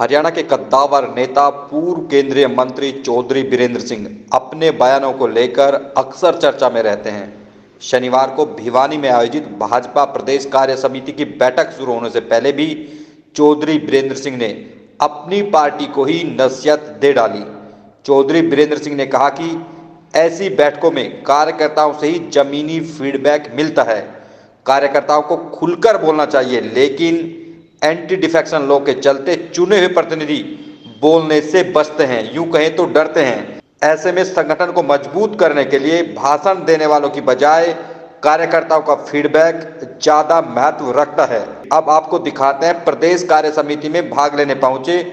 हरियाणा के कद्दावर नेता पूर्व केंद्रीय मंत्री चौधरी बीरेंद्र सिंह अपने बयानों को लेकर अक्सर चर्चा में रहते हैं। शनिवार को भिवानी में आयोजित भाजपा प्रदेश कार्य समिति की बैठक शुरू होने से पहले भी चौधरी बीरेंद्र सिंह ने अपनी पार्टी को ही नसीहत दे डाली। चौधरी बीरेंद्र सिंह ने कहा कि ऐसी बैठकों में कार्यकर्ताओं से ही जमीनी फीडबैक मिलता है। कार्यकर्ताओं को खुलकर बोलना चाहिए, लेकिन एंटी डिफेक्शन लॉ के चलते चुने हुए प्रतिनिधि बोलने से बचते हैं, यूं कहें तो डरते हैं। ऐसे में संगठन को मजबूत करने के लिए भाषण देने वालों की बजाय कार्यकर्ताओं का फीडबैक ज्यादा महत्व रखता है। अब आपको दिखाते हैं प्रदेश कार्य समिति में भाग लेने पहुंचे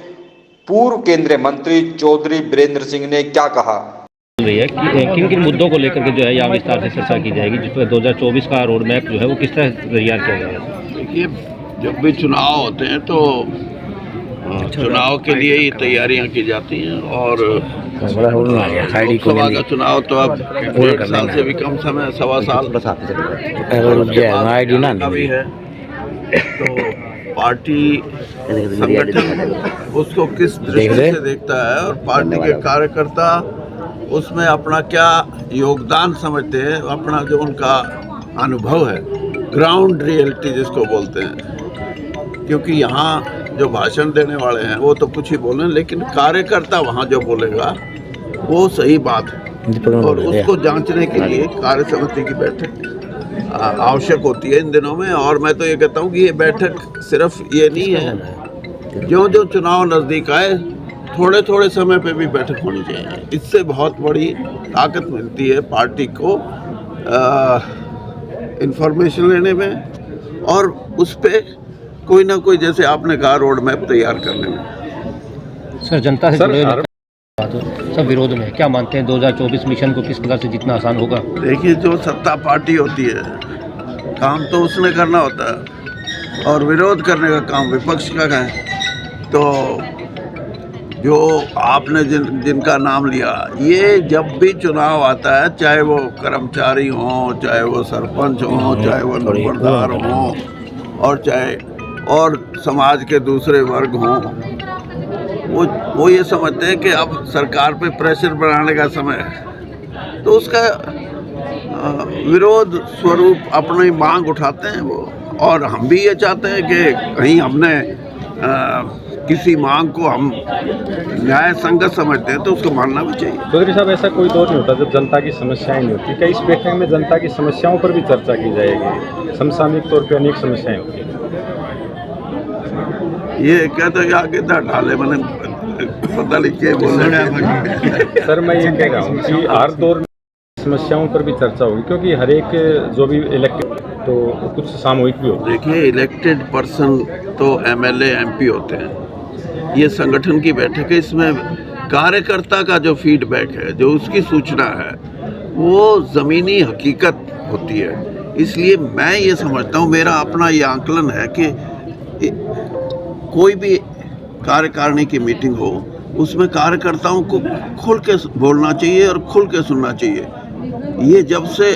पूर्व केंद्रीय मंत्री चौधरी बीरेंद्र सिंह ने क्या कहा। रही है कि किन किन मुद्दों को लेकर के जो है यहाँ विस्तार से चर्चा की जाएगी, जिसमें 2024 का रोड मैप जो है वो किस तरह तैयार किया जाएगा। देखिए, जब भी चुनाव होते हैं तो चुनाव के लिए ही तैयारियां की जाती हैं और लोकसभा का चुनाव तो अब 1 साल से भी कम समय, 1.25 साल भी है। तो पार्टी संगठन उसको किस दृष्टि से देखता है और पार्टी के कार्यकर्ता उसमें अपना क्या योगदान समझते हैं, अपना जो उनका अनुभव है, ग्राउंड रियलिटी जिसको बोलते हैं। क्योंकि यहाँ जो भाषण देने वाले हैं वो तो कुछ ही बोले, लेकिन कार्यकर्ता वहाँ जो बोलेगा वो सही बात है और उसको जांचने के लिए कार्य समिति की बैठक आवश्यक होती है इन दिनों में। और मैं तो ये कहता हूँ कि ये बैठक सिर्फ ये नहीं है, जो चुनाव नज़दीक आए थोड़े थोड़े समय पे भी बैठक होनी चाहिए। इससे बहुत बड़ी ताकत मिलती है पार्टी को इंफॉर्मेशन लेने में और उस पर कोई ना कोई, जैसे आपने कहा, रोड मैप तैयार करने में। सर, जनता से जुड़े सब विरोध में क्या मानते हैं 2024 मिशन को किस प्रकार से जितना आसान होगा। देखिए, जो सत्ता पार्टी होती है काम तो उसने करना होता है और विरोध करने का काम विपक्ष का है। तो जो आपने जिनका नाम लिया, ये जब भी चुनाव आता है, चाहे वो कर्मचारी हों, चाहे वो सरपंच हों, चाहे वो नंबरदार हों और चाहे और समाज के दूसरे वर्ग हों, वो ये समझते हैं कि अब सरकार पे प्रेशर बनाने का समय है, तो उसका विरोध स्वरूप अपनी मांग उठाते हैं वो। और हम भी ये चाहते हैं कि कहीं हमने किसी मांग को हम न्याय संगत समझते हैं तो उसको मानना भी चाहिए। चौधरी साहब, ऐसा कोई दौर नहीं होता जब जनता की समस्याएं नहीं होती। क्या इस बैठक में जनता की समस्याओं पर भी चर्चा की जाएगी? समसामयिक तौर पे अनेक समस्याएं होती हैं। ये कहते हैं आगे डाले, मैंने पता नहीं क्या बोलना। सर, मैं ये कह रहा हूँ कि हर दौर में समस्याओं पर भी चर्चा होगी, क्योंकि हर एक जो भी इलेक्टेड तो कुछ सामूहिक भी होते हैं। देखिए, इलेक्टेड पर्सन तो MLA MP होते हैं, ये संगठन की बैठक है। इसमें कार्यकर्ता का जो फीडबैक है, जो उसकी सूचना है, वो ज़मीनी हकीकत होती है। इसलिए मैं ये समझता हूँ, मेरा अपना ये आंकलन है कि कोई भी कार्यकारिणी की मीटिंग हो, उसमें कार्यकर्ताओं को खुल के बोलना चाहिए और खुल के सुनना चाहिए। ये जब से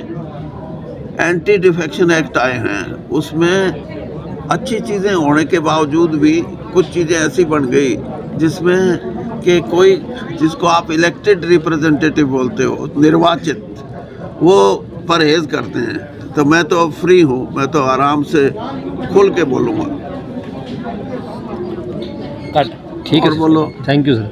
एंटी डिफेक्शन एक्ट आए हैं, उसमें अच्छी चीज़ें होने के बावजूद भी कुछ चीज़ें ऐसी बन गई जिसमें कि कोई, जिसको आप इलेक्टेड रिप्रेजेंटेटिव बोलते हो, निर्वाचित, वो परहेज करते हैं। तो मैं तो अब फ्री हूँ, मैं तो आराम से खुल के बोलूँगा। ठीक है, और बोलो। Thank you sir.